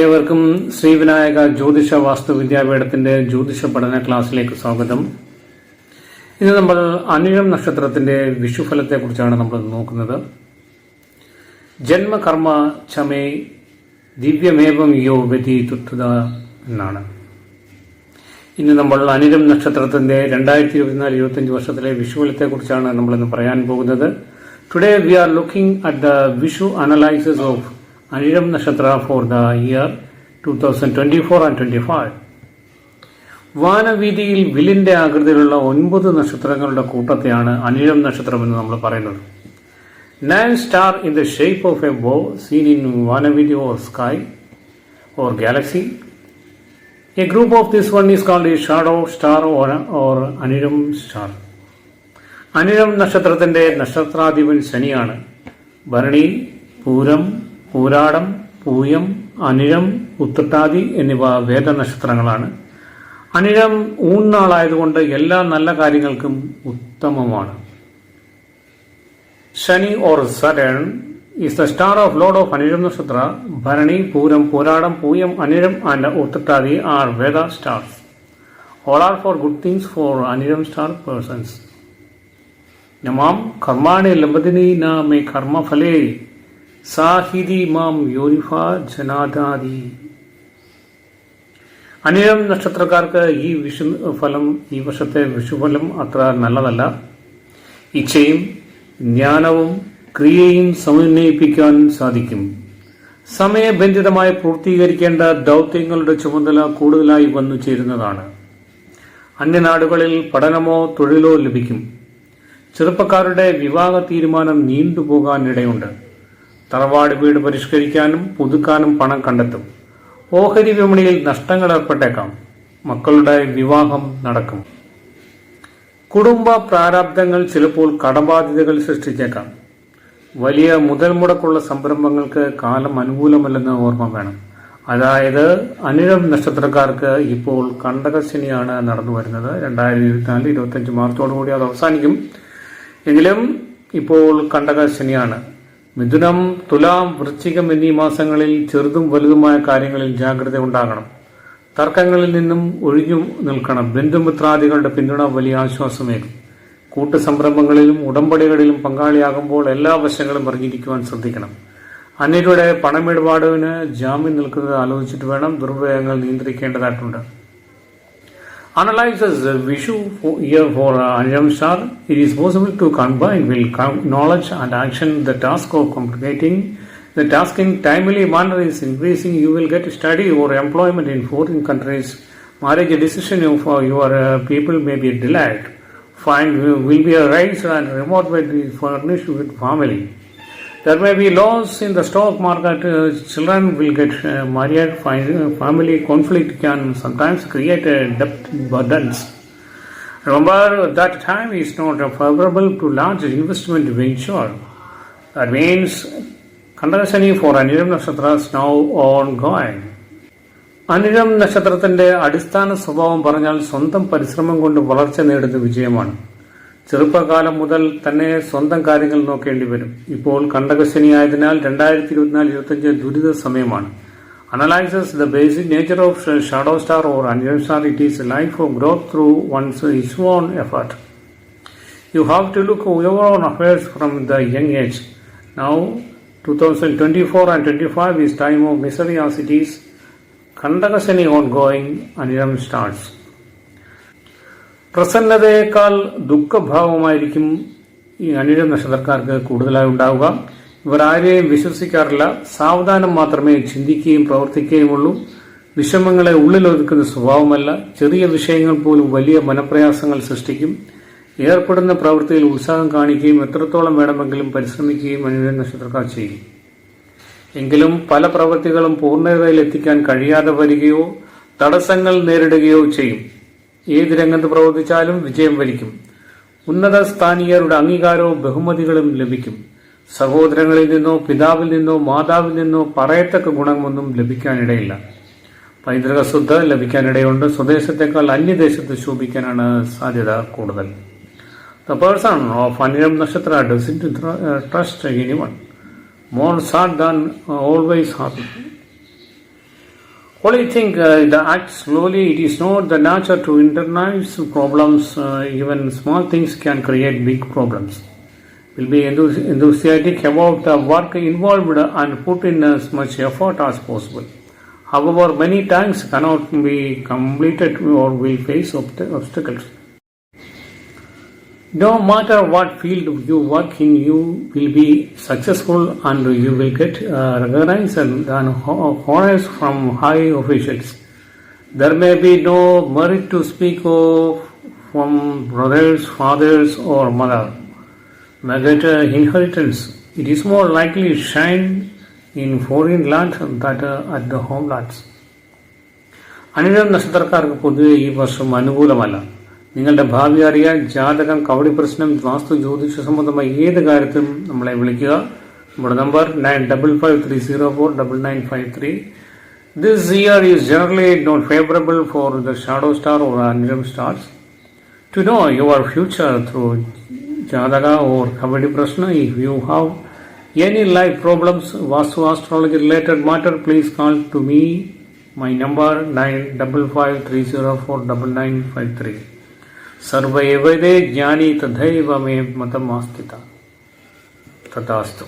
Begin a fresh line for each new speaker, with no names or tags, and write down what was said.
ഏവർക്കും ശ്രീവിനായക ജ്യോതിഷ വാസ്തു വിദ്യാപീഠത്തിന്റെ ജ്യോതിഷ പഠന ക്ലാസ്സിലേക്ക് സ്വാഗതം. ഇന്ന് നമ്മൾ അനിഴം നക്ഷത്രത്തിന്റെ വിഷുഫലത്തെക്കുറിച്ചാണ് നമ്മൾ നോക്കുന്നത്. ജന്മകർമ്മ ചമേ ദിവ്യമേവം യോ വ്യതി തുത്തുത എന്നാണ്. ഇന്ന് നമ്മൾ അനിഴം നക്ഷത്രത്തിന്റെ 2024-25 വർഷത്തിലെ വിഷുഫലത്തെക്കുറിച്ചാണ് നമ്മളിന്ന് പറയാൻ പോകുന്നത്. Today we are looking at the Vishu analysis of Anizham nakshatra for the year 2024 and 25. വാനവീതിയിൽ വില്ലിന്റെ ആകൃതിയിലുള്ള 9 നക്ഷത്രങ്ങളുടെ കൂട്ടത്തെയാണ് അനിഴം നക്ഷത്രം എന്ന് നമ്മൾ പറയുന്നത്. 9 star in the shape of a bow seen in Vanavidhi or sky or galaxy. A group of this one is called a shadow star or Anizham star. അനിഴം നക്ഷത്രത്തിന്റെ നക്ഷത്രാധിപൻ ശനിയാണ്. ഭരണി, പൂരം, പൂരാടം, പൂയം, അനിഴം, ഉത്രട്ടാതി എന്നിവ വേദനക്ഷത്രങ്ങളാണ്. അനിഴം ഊന്നാളായതുകൊണ്ട് എല്ലാ നല്ല കാര്യങ്ങൾക്കും ഉത്തമമാണ്. ശനി or Saturn is the star of Lord of Anizham Nakshatra. Bharani, Puram, Puradam, Puyam, Anizham and Uttratadi are Veda stars. All are for good things for Anizham star persons. Namam karmane labadini na me karma phale Sahithi മാം യോനിഫ ജനാദാദി. അനിഴം നക്ഷത്രക്കാർക്ക് ഈ വർഷത്തെ വിഷുഫലം അത്ര നല്ലതല്ല. ഇച്ഛയും ജ്ഞാനവും ക്രിയയും സമന്വയിപ്പിക്കാൻ സാധിക്കും. സമയബന്ധിതമായി പൂർത്തീകരിക്കേണ്ട ദൗത്യങ്ങളുടെ ചുമതല കൂടുതലായി വന്നു ചേരുന്നതാണ്. അന്യനാടുകളിൽ പഠനമോ തൊഴിലോ ലഭിക്കും. ചെറുപ്പക്കാരുടെ വിവാഹ തീരുമാനം നീണ്ടുപോകാനിടയുണ്ട്. തറവാട് വീട് പരിഷ്കരിക്കാനും പുതുക്കാനും പണം കണ്ടെത്തും. ഓഹരി വിപണിയിൽ നഷ്ടങ്ങൾ ഏർപ്പെട്ടേക്കാം. മക്കളുടെ വിവാഹം നടക്കും. കുടുംബ പ്രാരാബ്ദങ്ങൾ ചിലപ്പോൾ കടബാധ്യതകൾ സൃഷ്ടിച്ചേക്കാം. വലിയ മുതൽ മുടക്കുള്ള സംരംഭങ്ങൾക്ക് കാലം അനുകൂലമല്ലെന്ന് ഓർമ്മ വേണം. അതായത് അനിഴം നക്ഷത്രക്കാർക്ക് ഇപ്പോൾ കണ്ടകശനിയാണ് നടന്നു വരുന്നത്. 2024-25 മാർച്ചോടുകൂടി അത് അവസാനിക്കും. എങ്കിലും ഇപ്പോൾ കണ്ടകശനിയാണ്. മിഥുനം, തുലാം, വൃശ്ചികം എന്നീ മാസങ്ങളിൽ ചെറുതും വലുതുമായ കാര്യങ്ങളിൽ ജാഗ്രത ഉണ്ടാകണം. തർക്കങ്ങളിൽ നിന്നും ഒഴിഞ്ഞു നിൽക്കണം. ബന്ധുമിത്രാദികളുടെ പിന്തുണ വലിയ ആശ്വാസമേകും. കൂട്ടുസംരംഭങ്ങളിലും ഉടമ്പടികളിലും പങ്കാളിയാകുമ്പോൾ എല്ലാ വശങ്ങളും അറിഞ്ഞിരിക്കുവാൻ ശ്രദ്ധിക്കണം. അന്യരുടെ പണമിടപാടിന് ജാമ്യം നിൽക്കുന്നത് ആലോചിച്ചിട്ട് വേണം. ദുർവ്യയങ്ങൾ നിയന്ത്രിക്കേണ്ടതായിട്ടുണ്ട്. Analyzes Vishu year for Anizham star. It is possible to combine will knowledge and action. The task of completing the task in timely manner is increasing. You will get study or employment in foreign countries. Marriage decision for your people may be delayed. Find will be a rise and remote will be furnished with family. There may be loss in the stock market. Children will get married. Family conflict can sometimes create debt burdens. Remember that time is not favorable to large investment venture. That means Kandakashani for Anizham Nakshatra is now ongoing. അനിഴം നക്ഷത്രത്തിന്റെ അടിസ്ഥാന സ്വഭാവം പറഞ്ഞാൽ സ്വന്തം പരിശ്രമം കൊണ്ട് വളർച്ച നേടുന്ന വിജയമാണ്. ചെറുപ്പകാലം മുതൽ തന്നെ സ്വന്തം കാര്യങ്ങൾ നോക്കേണ്ടി വരും. ഇപ്പോൾ കണ്ടകശനിയായതിനാൽ 2024-25 ദുരിത സമയമാണ്. Analyzes the basic nature of shadow star or Anizham star. It is a life of growth through one's own effort. You have to look over your own affairs from the young age. Now 2024 and 25 is time of misery as it is Kandakashani ongoing. Anizham stars. പ്രസന്നതയേക്കാൾ ദുഃഖഭാവമായിരിക്കും ഈ അനിഴം നക്ഷത്രക്കാർക്ക് കൂടുതലായി ഉണ്ടാവുക. ഇവർ ആരെയും വിശ്വസിക്കാറില്ല. സാവധാനം മാത്രമേ ചിന്തിക്കുകയും പ്രവർത്തിക്കുകയുമുള്ളൂ. വിഷമങ്ങളെ ഉള്ളിലൊതുക്കുന്ന സ്വഭാവമല്ല. ചെറിയ വിഷയങ്ങൾ പോലും വലിയ മനപ്രയാസങ്ങൾ സൃഷ്ടിക്കും. ഏർപ്പെടുന്ന പ്രവൃത്തിയിൽ ഉത്സാഹം കാണിക്കുകയും എത്രത്തോളം വേണമെങ്കിലും പരിശ്രമിക്കുകയും അനിഴം നക്ഷത്രക്കാർ ചെയ്യും. എങ്കിലും പല പ്രവൃത്തികളും പൂർണ്ണതയിലെത്തിക്കാൻ കഴിയാതെ വരികയോ തടസ്സങ്ങൾ നേരിടുകയോ ചെയ്യും. ഏത് രംഗത്ത് പ്രവർത്തിച്ചാലും വിജയം വരിക്കും. ഉന്നത സ്ഥാനീയരുടെ അംഗീകാരവും ബഹുമതികളും ലഭിക്കും. സഹോദരങ്ങളിൽ നിന്നോ പിതാവിൽ നിന്നോ മാതാവിൽ നിന്നോ പറയത്തക്ക ഗുണമൊന്നും ലഭിക്കാനിടയില്ല. പൈതൃക സ്വത്ത് ലഭിക്കാനിടയുണ്ട്. സ്വദേശത്തേക്കാൾ അന്യദേശത്ത് ശോഭിക്കാനാണ് സാധ്യത കൂടുതൽ. The person of Anizham Nakshatra doesn't trust anyone. More sad than always happy. Only think the act slowly. It is not the nature to internalize problems. Even small things can create big problems. Will be enthusiastic about the work involved and put in as much effort as possible. However, many times cannot be completed or will face obstacles. No matter what field you work in, you will be successful and you will get recognized and honors from high officials. There may be no merit to speak of from brothers, fathers, or mother. May get inheritance. It is more likely shine in foreign land than at the homelands. അനിഴം നക്ഷത്രക്കാർക്ക് പൊതുവെ ഈ വർഷം അനുകൂലമല്ല. നിങ്ങളുടെ ഭാവി അറിയാൻ ജാതകം, കവടി പ്രശ്നം, വാസ്തു, ജ്യോതിഷ സംബന്ധമായ ഏത് കാര്യത്തിലും നമ്മളെ വിളിക്കുക. നമ്മുടെ number 9553049953. This year is generally not favorable for the shadow star or Anjam stars. To know your future through Jataka or Kavadi Prashna, if you have any life problems, Vastu astrology related matter, please call to me. My number 9553049953. Sarvayevade jnani tadhaiva me matam astita. Tatastu.